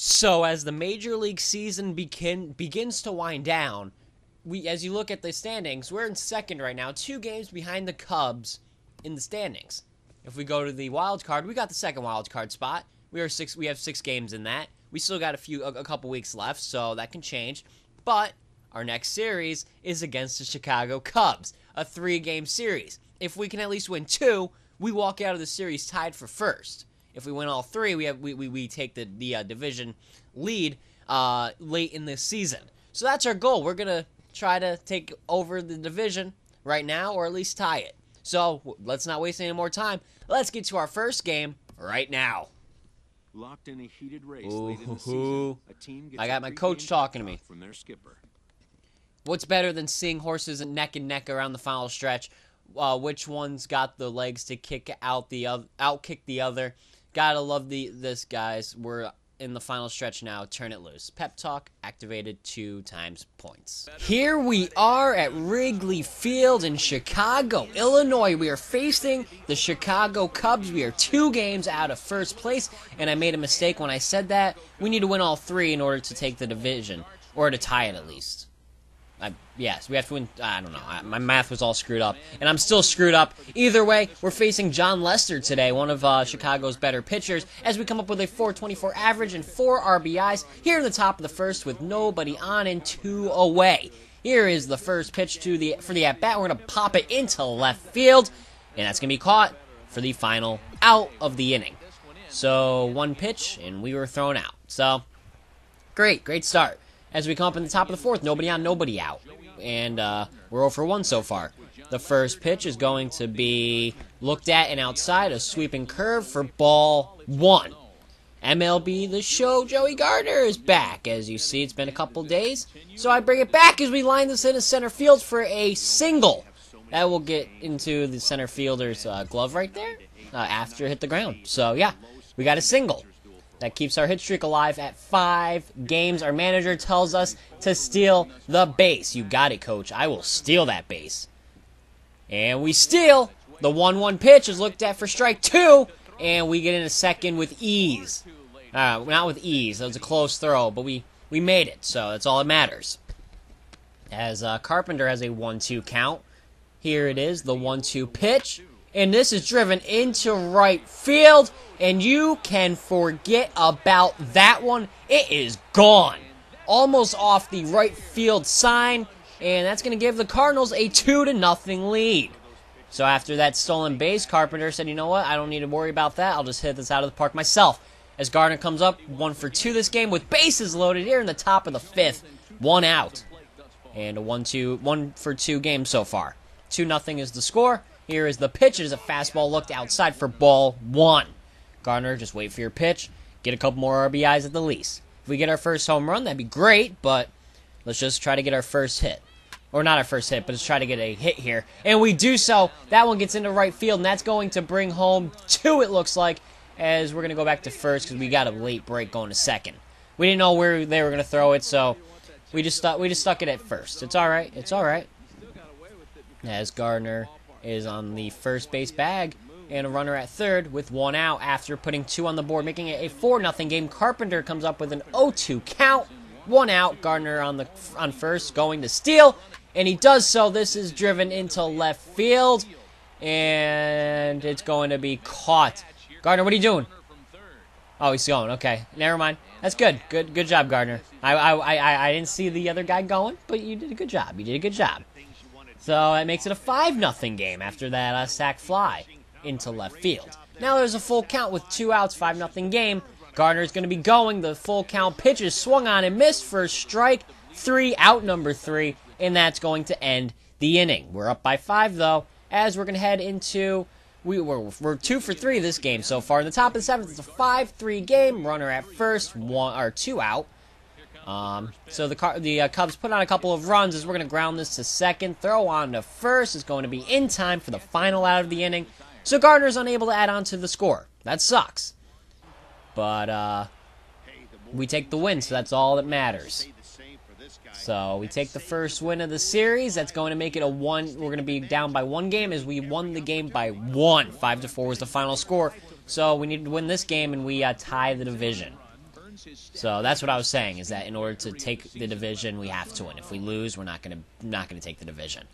So as the Major League season begins to wind down, as you look at the standings, we're in second right now, 2 games behind the Cubs in the standings. If we go to the wild card, we got the second wild card spot. We have 6 games in that. We still got a couple weeks left, so that can change. But our next series is against the Chicago Cubs, a 3-game series. If we can at least win 2, we walk out of the series tied for first. If we win all 3, we take the division lead late in this season. So that's our goal. We're gonna try to take over the division right now, or at least tie it. So let's not waste any more time. Let's get to our first game right now. Locked in a heated race late in the season, a team gets I got my coach talking to me. From their skipper. What's better than seeing horses neck and neck around the final stretch? Which one's got the legs to kick out outkick the other? Gotta love this, guys. We're in the final stretch now. Turn it loose. Pep talk activated 2 times points. Here we are at Wrigley Field in Chicago, Illinois. We are facing the Chicago Cubs. We are 2 games out of first place, and I made a mistake when I said that. We need to win all 3 in order to take the division, or to tie it at least. Yes, we have to win. I don't know. My math was all screwed up, and I'm still screwed up. Either way, we're facing John Lester today, one of Chicago's better pitchers, as we come up with a .424 average and 4 RBIs here in the top of the first with nobody on and 2 away. Here is the first pitch for the at-bat. We're going to pop it into left field, and that's going to be caught for the final out of the inning. So 1 pitch, and we were thrown out. So great start. As we come up in the top of the 4th, nobody on, nobody out. And we're 0 for 1 so far. The first pitch is going to be looked at and outside, a sweeping curve for ball 1. MLB The Show, Joey Gardner is back. As you see, it's been a couple days. So I bring it back as we line this into center field for a single. That will get into the center fielder's glove right there after it hit the ground. So, yeah, we got a single. That keeps our hit streak alive at 5 games. Our manager tells us to steal the base. You got it, coach. I will steal that base. And we steal. The 1-1 pitch is looked at for strike 2. And we get in a second with ease. Not with ease. That was a close throw. But we made it. So that's all that matters. As Carpenter has a 1-2 count. Here it is. The 1-2 pitch. And this is driven into right field. And you can forget about that one. It is gone. Almost off the right field sign. And that's going to give the Cardinals a 2-0 lead. So after that stolen base, Carpenter said, you know what? I don't need to worry about that. I'll just hit this out of the park myself. As Gardner comes up, 1 for 2 this game with bases loaded here in the top of the 5th. 1 out. And a 1 for 2 game so far. 2-0 is the score. Here is the pitch. It is a fastball looked outside for ball 1. Gardner, just wait for your pitch. Get a couple more RBIs at the least. If we get our first home run, that'd be great, but let's just try to get our first hit. Or not our first hit, but let's try to get a hit here. And we do so. That one gets into right field, and that's going to bring home 2, it looks like, as we're going to go back to first because we got a late break going to second. We didn't know where they were going to throw it, so we just stuck it at first. It's all right. It's all right. As Gardner is on the first base bag, and a runner at third with 1 out after putting 2 on the board, making it a 4-0 game. Carpenter comes up with an 0-2 count, 1 out. Gardner on first, going to steal, and he does so. This is driven into left field, and it's going to be caught. Gardner, what are you doing? Oh, he's going. Okay, never mind. That's good. Good job, Gardner. I didn't see the other guy going, but you did a good job. You did a good job. So that makes it a 5-0 game after that sac fly into left field. Now there's a full count with 2 outs, 5-0 game. Gardner's going to be going. The full count pitch is swung on and missed for strike 3, out number 3, and that's going to end the inning. We're up by 5 though, as we're going to head into we're 2 for 3 this game so far. In the top of the 7th, it's a 5-3 game. Runner at first, 2 out. So the Cubs put on a couple of runs as we're going to ground this to second. Throw on to first is going to be in time for the final out of the inning. So Gardner's unable to add on to the score. That sucks. But we take the win, so that's all that matters. So we take the first win of the series. That's going to make it a 1. We're going to be down by 1 game as we won the game by 1. 5-4 was the final score. So we need to win this game, and we tie the division. So that's what I was saying, is that in order to take the division, we have to win. If we lose, we're not gonna take the division.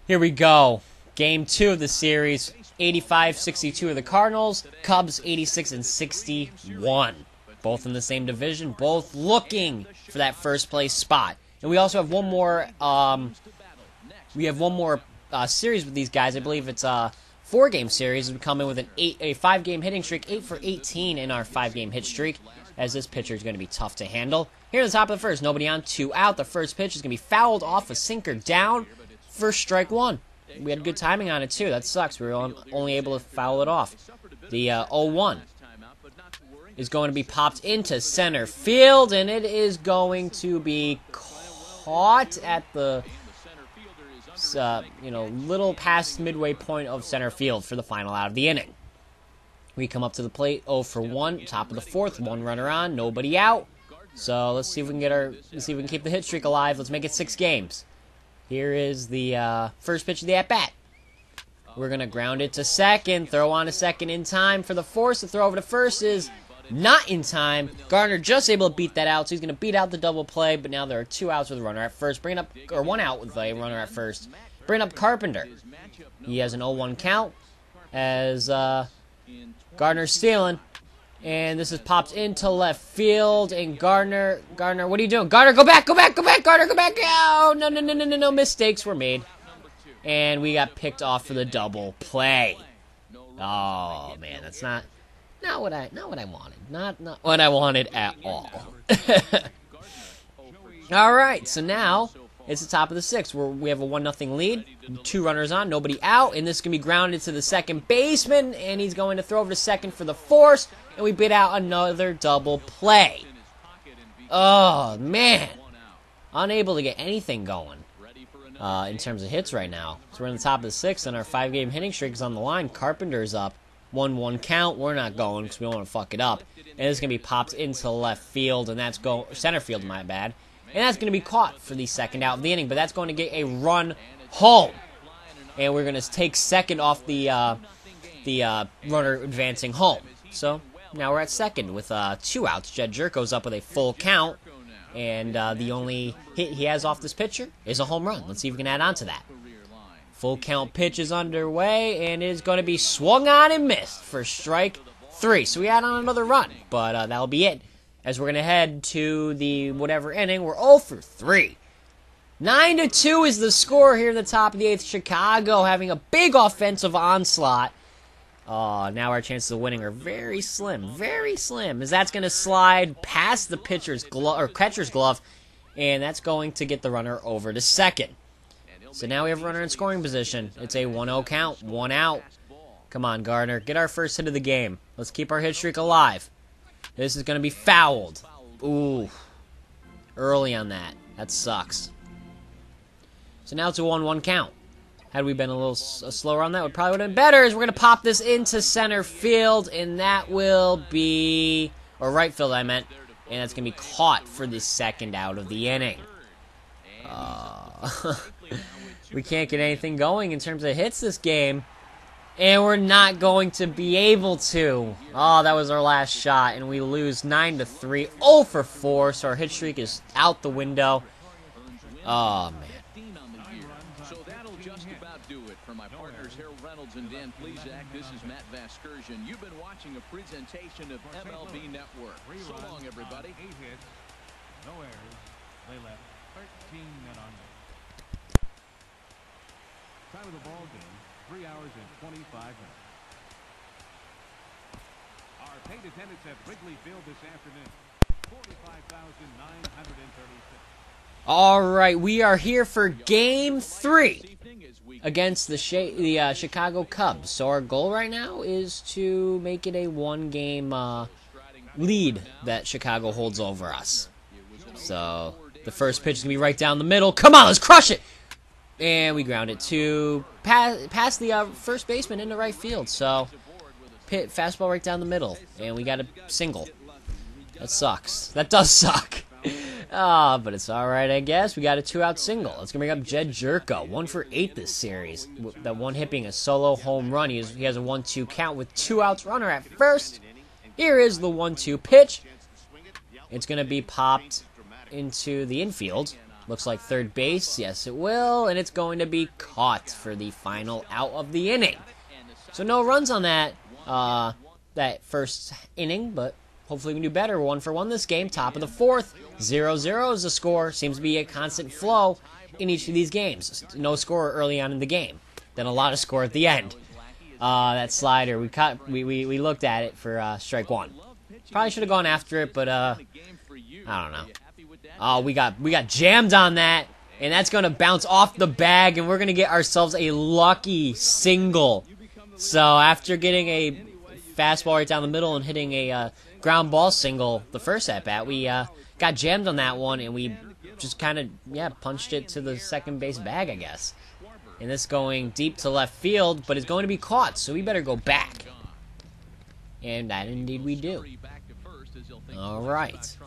Here we go. Game 2 of the series. 85-62 of the Cardinals. Cubs 86-61. Both in the same division. Both looking for that first place spot. And we also have one more. Series with these guys. I believe it's a 4-game series. We come in with a 5-game hitting streak. 8 for 18 in our 5-game hit streak. As this pitcher is going to be tough to handle. Here at the top of the first, nobody on, 2 out. The first pitch is going to be fouled off a sinker down for strike 1. We had good timing on it, too. That sucks. We were only able to foul it off. The 0-1 is going to be popped into center field, and it is going to be caught at the little past midway point of center field for the final out of the inning. We come up to the plate, 0 for 1, top of the 4th, 1 runner on, nobody out. So let's see if we can keep the hit streak alive. Let's make it 6 games. Here is the first pitch of the at-bat. We're going to ground it to second, throw on to second in time for the force. The throw over to first is not in time. Gardner just able to beat that out, so he's going to beat out the double play, but now there are 2 outs with a runner at first. 1 out with a runner at first. Bring up Carpenter. He has an 0-1 count as Gardner's stealing. And this is popped into left field, and Gardner, what are you doing? Gardner, go back, Gardner, go back. Oh, no, mistakes were made. And we got picked off for the double play. Oh, man, that's not what I wanted. Not what I wanted at all. All right, so now it's the top of the 6th, where we have a 1-0 lead, 2 runners on, nobody out, and this is going to be grounded to the second baseman, and he's going to throw over to second for the force, and we bid out another double play. Oh, man. Unable to get anything going in terms of hits right now. So we're in the top of the 6th, and our 5-game hitting streak is on the line. Carpenter's up. 1-1 count. We're not going because we don't want to fuck it up. And it's going to be popped into left field, and that's center field, my bad. And that's going to be caught for the second out of the inning, but that's going to get a run home. And we're going to take second off the runner advancing home. So now we're at second with 2 outs. Jed Jerko's up with a full count, and the only hit he has off this pitcher is a home run. Let's see if we can add on to that. Full count pitch is underway, and it is going to be swung on and missed for strike 3. So we add on another run, but that'll be it. As we're going to head to the whatever inning, we're 0 for 3. 9-2 is the score here in the top of the 8th. Chicago having a big offensive onslaught. Now our chances of winning are very slim, as that's going to slide past the catcher's glove, and that's going to get the runner over to second. So now we have a runner in scoring position. It's a 1-0 count, 1 out. Come on, Gardner, get our first hit of the game. Let's keep our hit streak alive. This is going to be fouled. Ooh. Early on that. That sucks. So now it's a 1-1 count. Had we been a little slower on that, it probably would have been better. As we're going to pop this into center field, and that will be... or right field, I meant. And that's going to be caught for the second out of the inning. We can't get anything going in terms of hits this game. And we're not going to be able to. Oh, that was our last shot, and we lose 9-3. 0 for 4, so our hit streak is out the window. Oh, man. So that'll just about do it. For my partners Harold Reynolds and Dan Plesac, this is Matt Vasgersian. You've been watching a presentation of MLB Network. So long, everybody. 8 hits, no errors. They left 13 men on base. Time of the ball game. 3 hours and 25 minutes. Our paid attendance at Wrigley Field this afternoon, 45,936. All right, we are here for Game 3 against the Chicago Cubs. So our goal right now is to make it a 1-game lead that Chicago holds over us. So the first pitch is going to be right down the middle. Come on, let's crush it! And we ground it to past the first baseman into right field. So, fastball right down the middle. And we got a single. That sucks. That does suck. But it's alright, I guess. We got a 2-out single. Let's bring up Jed Jerko. 1 for 8 this series. That one hit being a solo home run. He has a 1-2 count with 2 outs, runner at first. Here is the 1-2 pitch. It's going to be popped into the infield. Looks like third base. Yes, it will. And it's going to be caught for the final out of the inning. So no runs on that first inning, but hopefully we can do better. 1-for-1 this game. Top of the fourth. 0-0 is the score. Seems to be a constant flow in each of these games. No score early on in the game. Then a lot of score at the end. That slider, we looked at it for strike one. Probably should have gone after it, but I don't know. Oh, we got jammed on that, and that's gonna bounce off the bag, and we're gonna get ourselves a lucky single. So after getting a fastball right down the middle and hitting a ground ball single the first at bat, we got jammed on that one, and we just kind of punched it to the second base bag, I guess. And this going deep to left field, but it's going to be caught, so we better go back. And that indeed we do. Alright.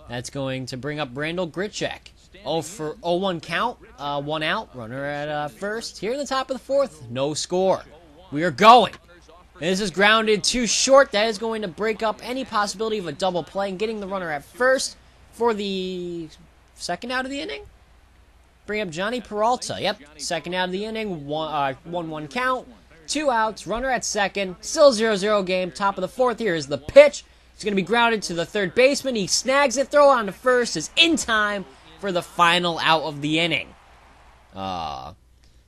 That's going to bring up Randall Grichuk. 0-1 count, 1 out, runner at first. Here in the top of the fourth, no score. We are going. And this is grounded too short. That is going to break up any possibility of a double play and getting the runner at first for the second out of the inning. Bring up Johnny Peralta. Yep, second out of the inning, 1-1 count, 2 outs, runner at second, still 0-0 game, top of the fourth. Here is the pitch. It's going to be grounded to the third baseman. He snags it, throw on to first, is in time for the final out of the inning.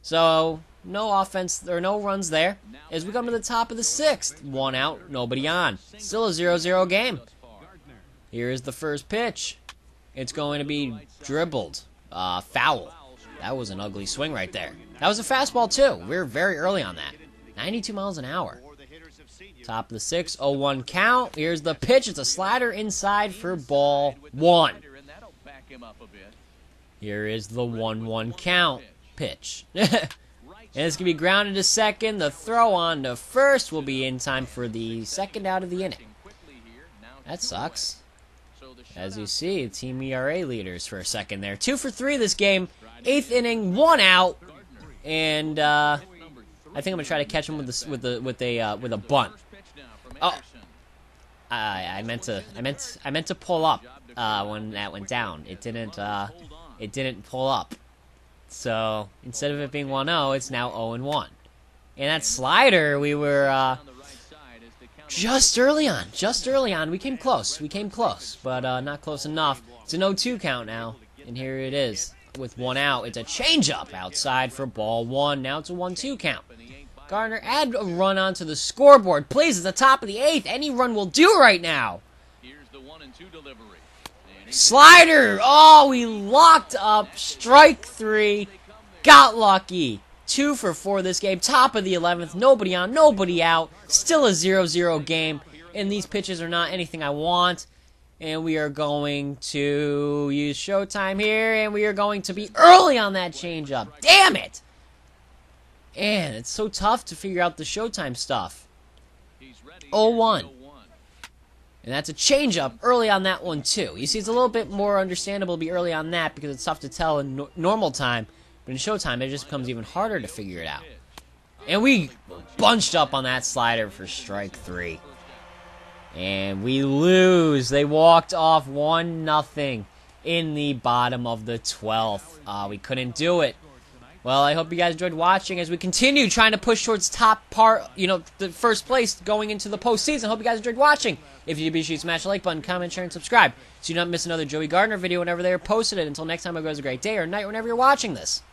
So, no offense, or no runs there. As we come to the top of the sixth, 1 out, nobody on. Still a 0-0 game. Here is the first pitch. It's going to be dribbled. Foul. That was an ugly swing right there. That was a fastball, too. We were very early on that. 92 miles an hour. Top of the sixth, 0-1 count. Here's the pitch. It's a slider inside for ball 1. Here is the 1-1 count pitch. And it's going to be grounded to second. The throw on to first will be in time for the second out of the inning. That sucks. As you see, team ERA leaders for a second there. 2 for 3 this game. 8th inning, 1 out, and I think I'm gonna try to catch him with a bunt. Oh, I meant to pull up when that went down. It didn't pull up. So instead of it being 1-0, it's now 0-1. And that slider, we were just early on. We came close, but not close enough. It's an 0-2 count now, and here it is with 1 out. It's a changeup outside for ball 1. Now it's a 1-2 count. Gardner, add a run onto the scoreboard, please. It's the top of the 8th. Any run will do right now. Here's the 1-2 delivery. Slider. Oh, we locked up. Strike 3. Got lucky. 2 for 4 this game. Top of the 11th. Nobody on, nobody out. Still a 0-0 game. And these pitches are not anything I want. And we are going to use Showtime here. And we are going to be early on that changeup. Damn it! And it's so tough to figure out the Showtime stuff. 0-1. And that's a changeup early on that one, too. You see, it's a little bit more understandable to be early on that because it's tough to tell in normal time. But in Showtime, it just becomes even harder to figure it out. And we bunched up on that slider for strike 3. And we lose. They walked off 1-0 in the bottom of the 12th. We couldn't do it. Well, I hope you guys enjoyed watching as we continue trying to push towards top part, the first place going into the postseason. Hope you guys enjoyed watching. If you did, be sure to smash the like button, comment, share, and subscribe so you don't miss another Joey Gardner video whenever they are posted. Until next time, I hope you guys have a great day or night whenever you're watching this.